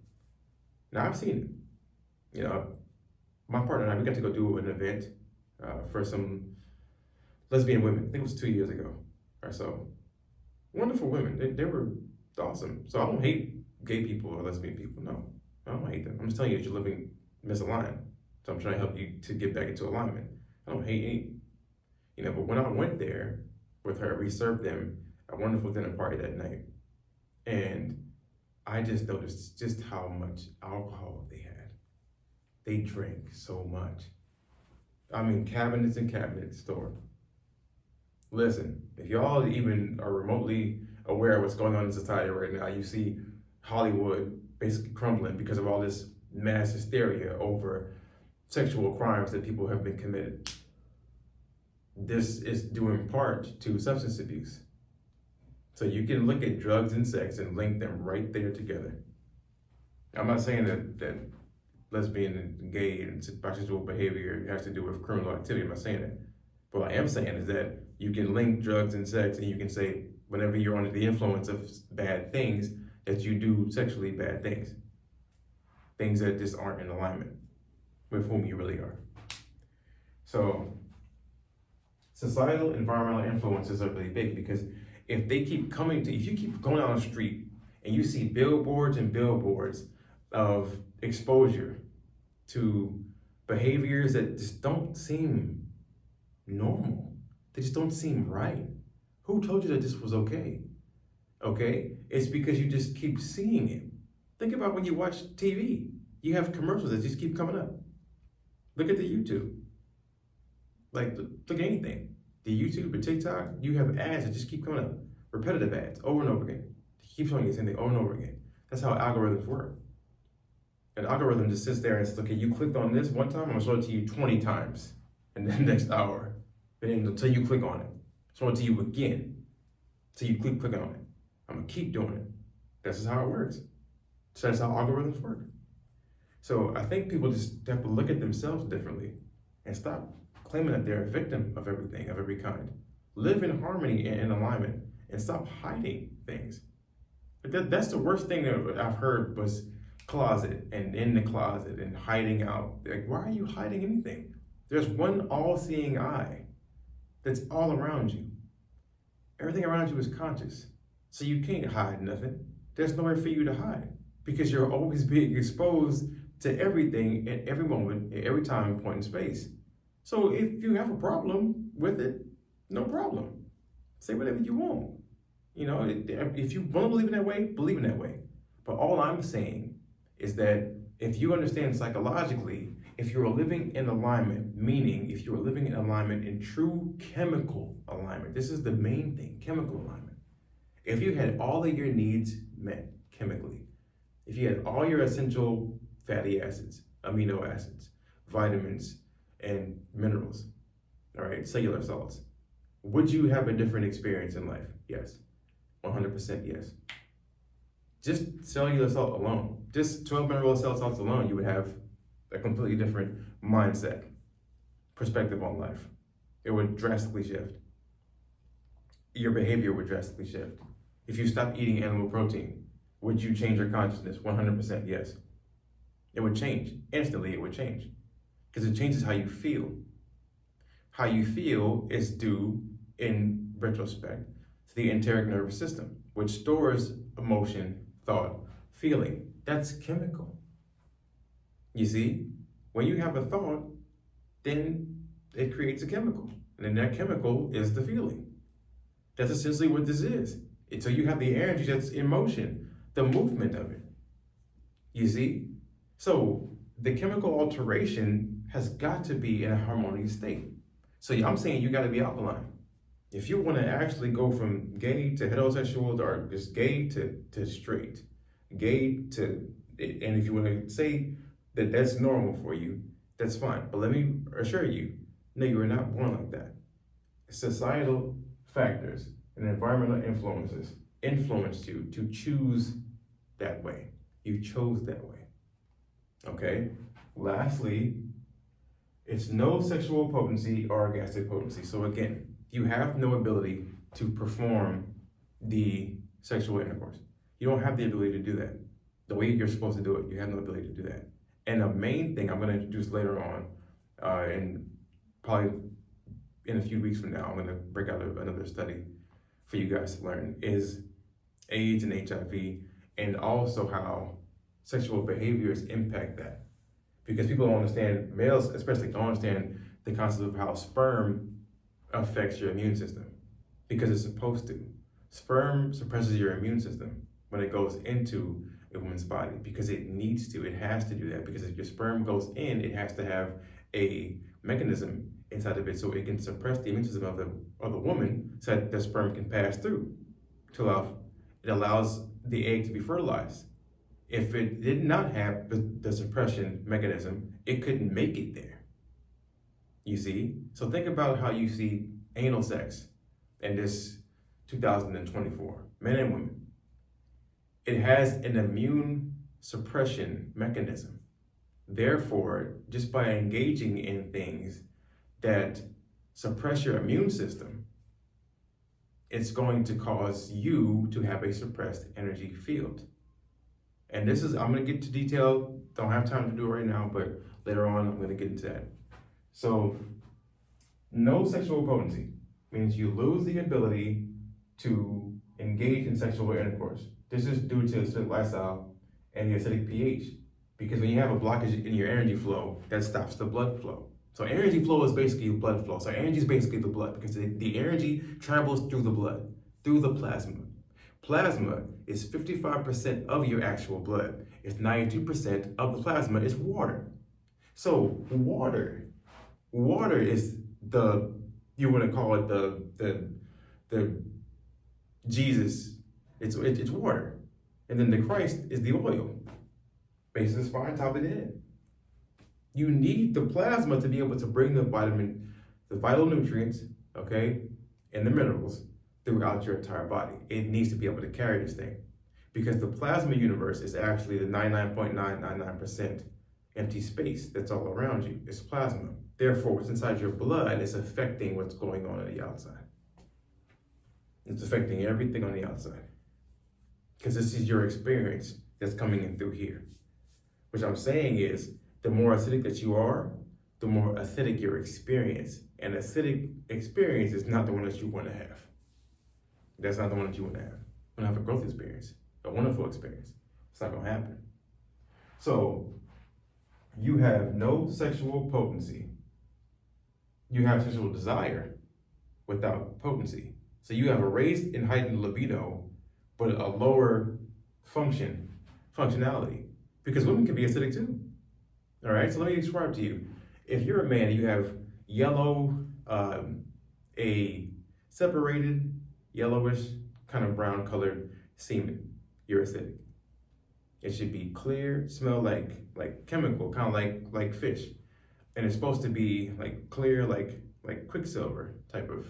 Now I've seen it. You know, my partner and I, we got to go do an event for some lesbian women. I think it was 2 years ago or so. Wonderful women. They were awesome. So I don't hate gay people or lesbian people. No, I don't hate them. I'm just telling you that you're living misaligned. So I'm trying to help you to get back into alignment. I don't hate, you know, but when I went there with her, we served them a wonderful dinner party that night. And I just noticed just how much alcohol they had. They drank so much. I mean, cabinets and cabinets stored. Listen, if y'all even are remotely aware of what's going on in society right now, you see Hollywood basically crumbling because of all this mass hysteria over sexual crimes that people have been committed. This is due in part to substance abuse. So you can look at drugs and sex and link them right there together. I'm not saying that lesbian and gay and bisexual behavior has to do with criminal activity. I'm not saying that. But what I am saying is that you can link drugs and sex, and you can say whenever you're under the influence of bad things, that you do sexually bad things. Things that just aren't in alignment with whom you really are. So societal, environmental influences are really big, because if they keep coming to, if you keep going down the street and you see billboards and billboards of exposure to behaviors that just don't seem normal, they just don't seem right. Who told you that this was okay? Okay, it's because you just keep seeing it. Think about when you watch TV, you have commercials that just keep coming up. Look at the YouTube. Like, look at anything. The YouTube or TikTok, you have ads that just keep coming up. Repetitive ads, over and over again. They keep showing you the same thing over and over again. That's how algorithms work. An algorithm just sits there and says, okay, you clicked on this one time, I'm gonna show it to you 20 times in the next hour. Then until you click on it. Show it to you again. Till you click on it. I'm gonna keep doing it. This is how it works. So that's how algorithms work. So I think people just have to look at themselves differently and stop claiming that they're a victim of everything, of every kind. Live in harmony and in alignment, and stop hiding things. That's the worst thing that I've heard was closet and in the closet and hiding out. Like, why are you hiding anything? There's one all-seeing eye that's all around you. Everything around you is conscious. So you can't hide nothing. There's nowhere for you to hide, because you're always being exposed to everything at every moment, at every time, point in space. So if you have a problem with it, no problem. Say whatever you want. You know, if you want to believe in that way, believe in that way. But all I'm saying is that if you understand psychologically, if you're living in alignment, meaning if you're living in alignment, in true chemical alignment, this is the main thing, chemical alignment. If you had all of your needs met chemically, if you had all your essential fatty acids, amino acids, vitamins, and minerals, all right, cellular salts, would you have a different experience in life? Yes. 100% yes. Just cellular salt alone, just 12 mineral salts alone, you would have a completely different mindset, perspective on life. It would drastically shift. Your behavior would drastically shift. If you stop eating animal protein, would you change your consciousness? 100% yes. It would change. Instantly it would change. Because it changes how you feel. How you feel is due, in retrospect, to the enteric nervous system, which stores emotion, thought, feeling. That's chemical. You see, when you have a thought, then it creates a chemical. And then that chemical is the feeling. That's essentially what this is. So you have the energy that's in motion, the movement of it. You see? So the chemical alteration has got to be in a harmonious state. So I'm saying you got to be alkaline. If you want to actually go from gay to heterosexual or just gay to straight, gay to, and if you want to say that that's normal for you, that's fine. But let me assure you, no, you are not born like that. Societal factors and environmental influences influenced you to choose that way. You chose that way. Okay? Lastly, it's no sexual potency or orgasmic potency. So again, you have no ability to perform the sexual intercourse. You don't have the ability to do that. The way you're supposed to do it, you have no ability to do that. And the main thing I'm going to introduce later on, and probably in a few weeks from now, I'm going to break out another study for you guys to learn, is AIDS and HIV, and also how sexual behaviors impact that. Because people don't understand, males especially don't understand the concept of how sperm affects your immune system, because it's supposed to. Sperm suppresses your immune system when it goes into a woman's body, because it needs to, it has to do that, because if your sperm goes in, it has to have a mechanism inside of it so it can suppress the immune system of the woman so that the sperm can pass through to allow, it allows the egg to be fertilized. If it did not have the suppression mechanism, it couldn't make it there. You see? So think about how you see anal sex in this 2024, men and women. It has an immune suppression mechanism. Therefore, just by engaging in things that suppress your immune system, it's going to cause you to have a suppressed energy field. And this is, I'm going to get to detail, don't have time to do it right now, but later on I'm going to get into that. So, no sexual potency means you lose the ability to engage in sexual intercourse. This is due to acidic lifestyle and the acidic pH. Because when you have a blockage in your energy flow, that stops the blood flow. So energy flow is basically blood flow. So energy is basically the blood, because the energy travels through the blood, through the plasma. Plasma is 55% of your actual blood. It's 92% of the plasma is water. So water is the, you want to call it the Jesus. It's water, and then the Christ is the oil. Base and spine, top and end. You need the plasma to be able to bring the vital nutrients, okay, and the minerals throughout your entire body. It needs to be able to carry this thing, because the plasma universe is actually the 99.999% empty space that's all around you. It's plasma. Therefore, what's inside your blood is affecting what's going on the outside. It's affecting everything on the outside, because this is your experience that's coming in through here. Which I'm saying is, the more acidic that you are, the more acidic your experience. And acidic experience is not the one that you want to have. That's not the one that you want to have. You want to have a growth experience, a wonderful experience. It's not going to happen. So, you have no sexual potency. You have sexual desire without potency. So you have a raised and heightened libido, but a lower functionality. Because women can be acidic too. All right, so let me describe to you. If you're a man and you have yellow, a separated, yellowish, kind of brown colored semen, you're acidic. It should be clear, smell like chemical, kind of like fish. And it's supposed to be like clear, like quicksilver type of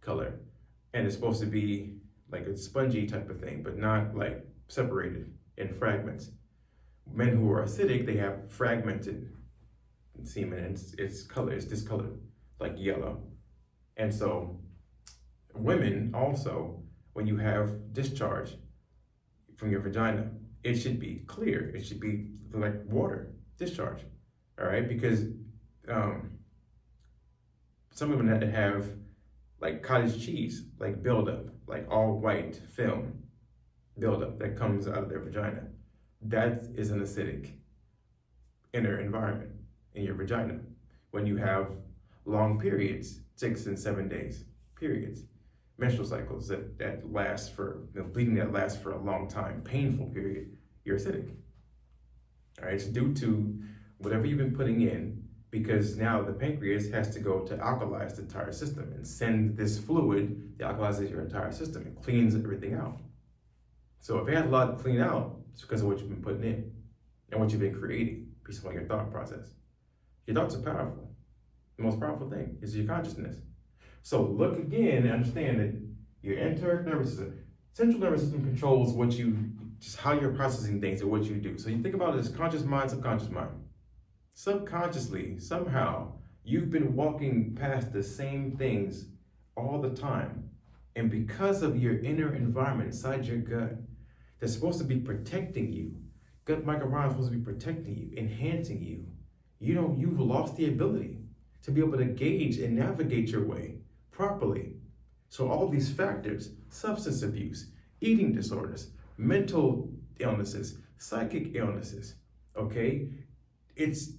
color. And it's supposed to be like a spongy type of thing, but not like separated in fragments. Men who are acidic, they have fragmented semen, and it's discolored, like yellow. And so women also, when you have discharge from your vagina, it should be clear. It should be like water discharge, all right? Because some women that have like cottage cheese, like buildup, like all white film buildup that comes out of their vagina. That is an acidic inner environment in your vagina. When you have long periods, 6 and 7 days periods, menstrual cycles that last for, bleeding that lasts for a long time, painful period, you're acidic. All right, it's due to whatever you've been putting in, because now the pancreas has to go to alkalize the entire system and send this fluid that alkalizes your entire system and cleans everything out. So if it has a lot to clean out, it's because of what you've been putting in and what you've been creating based upon your thought process. Your thoughts are powerful. The most powerful thing is your consciousness. So look again and understand that your enteric nervous system, central nervous system controls what you, just how you're processing things and what you do. So you think about it as conscious mind, subconscious mind. Subconsciously, somehow, you've been walking past the same things all the time. And because of your inner environment inside your gut, they're supposed to be protecting you. Gut microbiome is supposed to be protecting you, enhancing you. You've lost the ability to be able to gauge and navigate your way properly. So all these factors, substance abuse, eating disorders, mental illnesses, psychic illnesses, okay? It's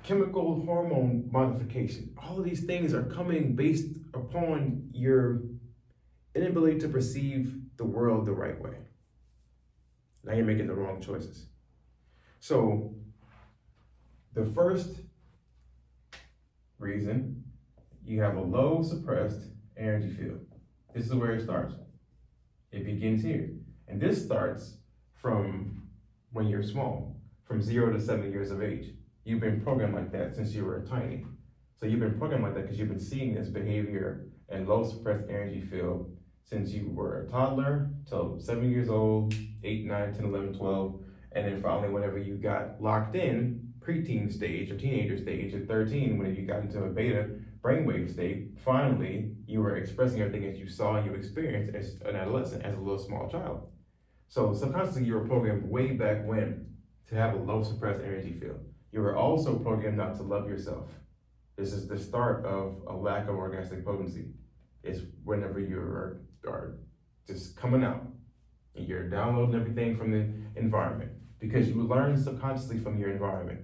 chemical hormone modification. All of these things are coming based upon your inability to perceive the world the right way. Now you're making the wrong choices. So the first reason, you have a low suppressed energy field. This is where it starts. It begins here. And this starts from when you're small, from 0 to 7 years of age. You've been programmed like that since you were tiny. So you've been programmed like that because you've been seeing this behavior and low suppressed energy field since you were a toddler till 7 years old, 8, 9, 10, 11, 12. And then finally, whenever you got locked in, preteen stage or teenager stage at 13, when you got into a beta brainwave state, finally, you were expressing everything that you saw and you experienced as an adolescent, as a little small child. So subconsciously, you were programmed way back when to have a low suppressed energy field. You were also programmed not to love yourself. This is the start of a lack of orgasmic potency. It's whenever you are just coming out and you're downloading everything from the environment because you learn subconsciously from your environment.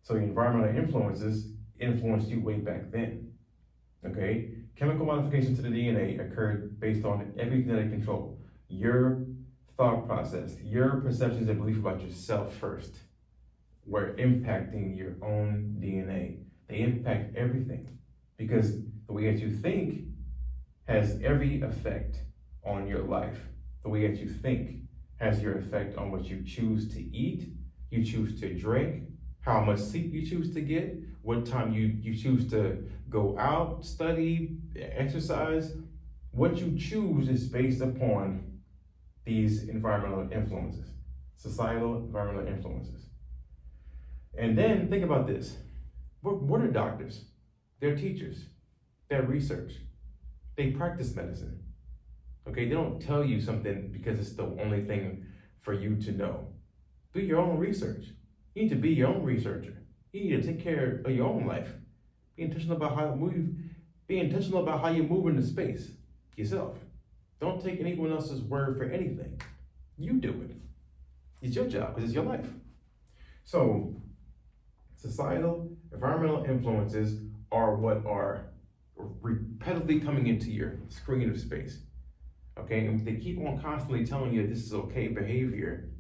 So your environmental influences influenced you way back then, okay? Chemical modification to the DNA occurred based on epigenetic control. Your thought process, your perceptions and beliefs about yourself first were impacting your own DNA. They impact everything because the way that you think has every effect on your life. The way that you think has your effect on what you choose to eat, you choose to drink, how much sleep you choose to get, what time you choose to go out, study, exercise. What you choose is based upon these environmental influences, societal environmental influences. And then think about this. What are doctors? They're teachers. They're research. They practice medicine. Okay, they don't tell you something because it's the only thing for you to know. Do your own research. You need to be your own researcher. You need to take care of your own life. Be intentional about how you move. Be intentional about how you move into space yourself. Don't take anyone else's word for anything. You do it. It's your job because it's your life. So, societal, environmental influences are what are repetitively coming into your screen of space. Okay, and if they keep on constantly telling you this is okay behavior,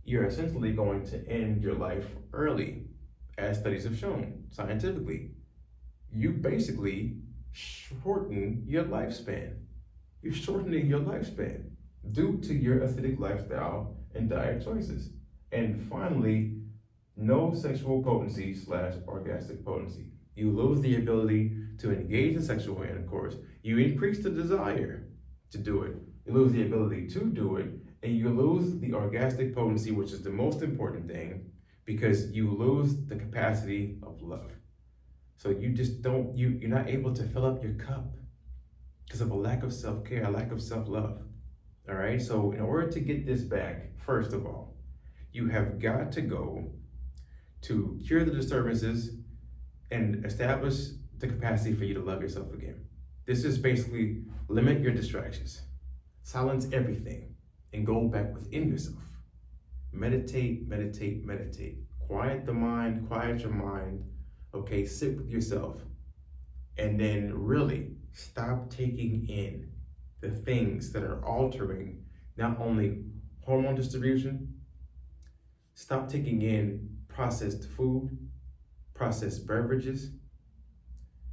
you're essentially going to end your life early, as studies have shown scientifically. You basically shorten your lifespan. You're shortening your lifespan due to your acidic lifestyle and diet choices. And finally, no sexual potency / orgasmic potency. You lose the ability to engage in sexual intercourse. You increase the desire to do it. You lose the ability to do it, and you lose the orgasmic potency, which is the most important thing, because you lose the capacity of love. So you just don't, you're not able to fill up your cup because of a lack of self-care, a lack of self-love. All right, so in order to get this back, first of all, you have got to go to cure the disturbances and establish the capacity for you to love yourself again. This is basically limit your distractions, silence everything, and go back within yourself. Meditate, meditate, meditate. Quiet the mind, quiet your mind, okay? Sit with yourself, and then really stop taking in the things that are altering not only hormone distribution, stop taking in processed food, processed beverages,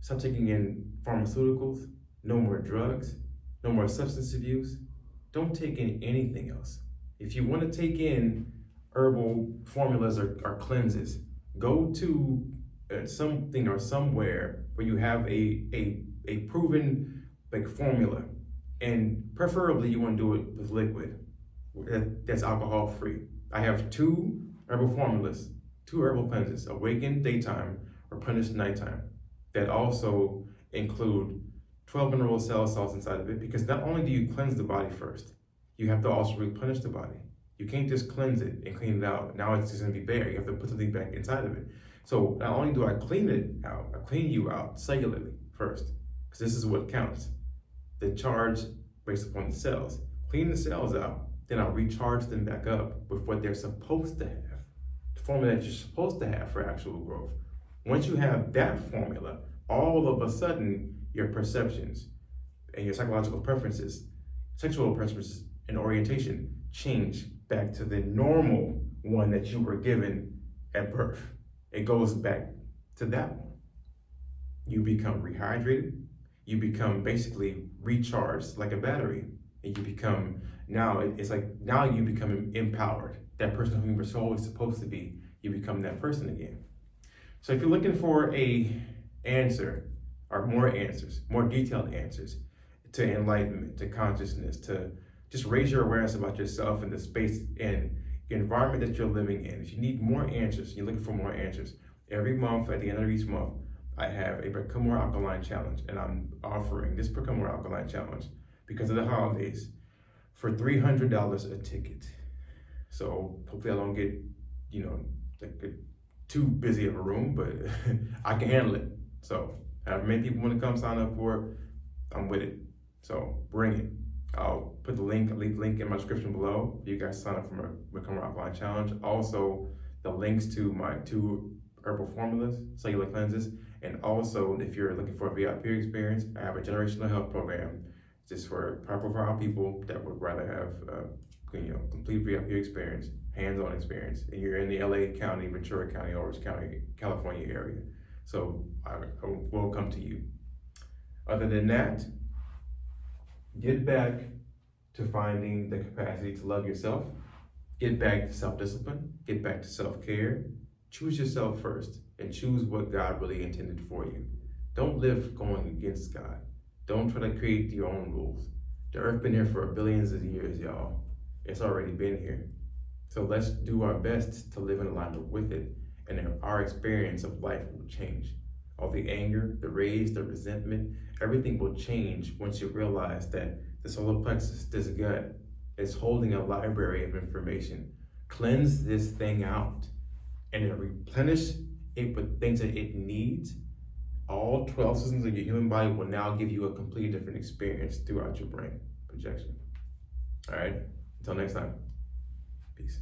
stop taking in pharmaceuticals, no more drugs, no more substance abuse. Don't take in anything else. If you want to take in herbal formulas or cleanses, go to something or somewhere where you have a proven like formula, and preferably you want to do it with liquid that's alcohol free. I have 2 herbal formulas, 2 herbal cleanses, Awaken daytime or Punish nighttime, that also include 12 mineral cell salts inside of it, because not only do you cleanse the body first, you have to also replenish the body. You can't just cleanse it and clean it out. Now it's just gonna be bare. You have to put something back inside of it. So not only do I clean it out, I clean you out cellularly first, because this is what counts. The charge based upon the cells. Clean the cells out, then I'll recharge them back up with what they're supposed to have, the formula that you're supposed to have for actual growth. Once you have that formula, all of a sudden your perceptions and your psychological preferences, sexual preferences and orientation change back to the normal one that you were given at birth. It goes back to that one. You become rehydrated, you become basically recharged like a battery, and you become, now it's like, now you become empowered. That person who you were always supposed to be, you become that person again. So if you're looking for a answer, or more answers, more detailed answers to enlightenment, to consciousness, to just raise your awareness about yourself and the space and environment that you're living in. If you need more answers, you're looking for more answers, every month, at the end of each month, I have a Become More Alkalign Challenge, and I'm offering this Become More Alkalign Challenge because of the holidays for $300 a ticket. So hopefully I don't get, too busy of a room, but I can handle it. So however many people want to come sign up for it, I'm with it. So bring it. I'll put the link, I'll leave the link in my description below. You guys sign up for my Become More Alkalign Challenge. Also, the links to my 2 herbal formulas, cellular cleanses, and also if you're looking for a VIP experience, I have a generational health program just for high-profile people that would rather have complete VIP experience, hands-on experience, and you're in the LA County, Ventura County, Orange County, California area. So I will come to you. Other than that, get back to finding the capacity to love yourself, get back to self-discipline, get back to self-care, choose yourself first, and choose what God really intended for you. Don't live going against God. Don't try to create your own rules. The earth been here for billions of years, y'all. It's already been here. So let's do our best to live in alignment with it, and then our experience of life will change. All the anger, the rage, the resentment, everything will change once you realize that the solar plexus, this gut, is holding a library of information. Cleanse this thing out and then replenish it with things that it needs. All 12 systems of your human body will now give you a completely different experience throughout your brain projection. All right, until next time, peace.